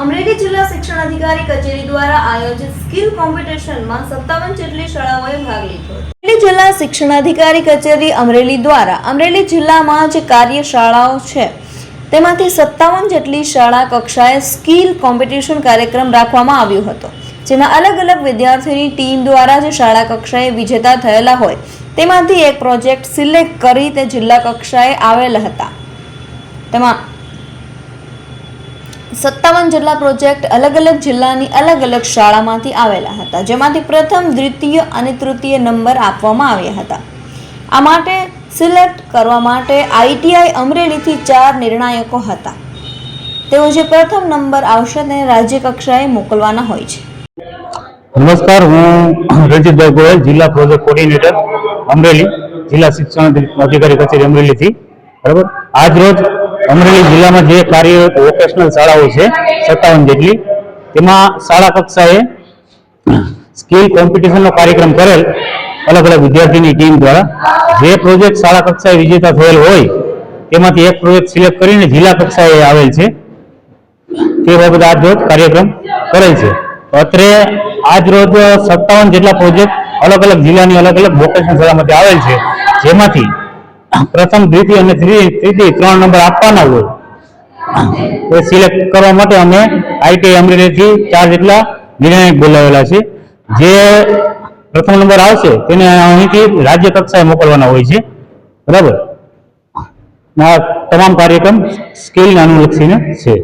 અમરેલી જિલ્લા શિક્ષણ અધિકારી કચેરી દ્વારા આયોજિત સ્કિલ કોમ્પિટિશનમાં 57 જેટલી શાળાઓએ ભાગ લીધો હતો। અમરેલી જિલ્લા શિક્ષણ અધિકારી કચેરી અમરેલી દ્વારા અમરેલી જિલ્લામાં જે કાર્યશાળાઓ છે તેમાંથી 57 જેટલી શાળા કક્ષાએ સ્કિલ કોમ્પિટિશન કાર્યક્રમ રાખવામાં આવ્યો હતો, જેમાં અલગ અલગ વિદ્યાર્થીઓની ટીમ દ્વારા જે શાળા કક્ષાએ વિજેતા થયેલા હોય તેમાંથી એક પ્રોજેક્ટ સિલેક્ટ કરી તે જિલ્લા કક્ષાએ આવેલા હતા। તેમાં 57 જેટલા પ્રોજેક્ટ અલગ અલગ જિલ્લાની અલગ અલગ શાળામાંથી આવેલા હતા, જેમાંથી પ્રથમ, દ્વિતીય અને તૃતીય નંબર આપવામાં આવ્યા હતા। આ માટે સિલેક્ટ કરવા માટે આઈટીઆઈ અમરેલીથી 4 નિર્ણાયકો હતા। તેઓ જે પ્રથમ નંબર આવશે તેને રાજ્ય કક્ષાએ મોકલવાના હોય છે। નમસ્કાર, હું રણજીતભાઈ ગોયલ, જિલ્લા પ્રોજેક્ટ કોર્ડિનેટર અમરેલી, જિલ્લા શિક્ષણ અધિકારી કચેરી અમરેલીથી। બરાબર, આજ રોજ અમરેલી જિલ્લામાં જે કાર્યરત વોકેશનલ શાળાઓ છે 57 જેટલી, તેમાં શાળા કક્ષાએ સ્કિલ કોમ્પિટિશનનો કાર્યક્રમ કરેલ અલગ અલગ વિદ્યાર્થીની ટીમ દ્વારા। જે પ્રોજેક્ટ શાળા કક્ષાએ વિજેતા થયેલ હોય તેમાંથી એક પ્રોજેક્ટ સિલેક્ટ કરીને જિલ્લા કક્ષાએ આવેલ છે, તે બાબતે આજ રોજ કાર્યક્રમ કરેલ છે। અત્રે આજ રોજ 57 જેટલા પ્રોજેક્ટ અલગ અલગ જિલ્લાની અલગ અલગ વોકેશનલ શાળામાંથી આવેલ છે, જેમાંથી પ્રથમ, દ્વિતીય અને તૃતીય 3 નંબર આપવાના હોય એ સિલેક્ટ કરવા માટે અમે આઈટીઆઈ અમરેલીથી 4 જેટલા નિર્ણાયક બોલાવેલા છે। જે પ્રથમ નંબર આવશે તેને અહીંથી રાજ્ય કક્ષાએ મોકલવાના હોય છે। બરાબર, આ તમામ કાર્યક્રમ સ્કિલને અનુલક્ષીને છે।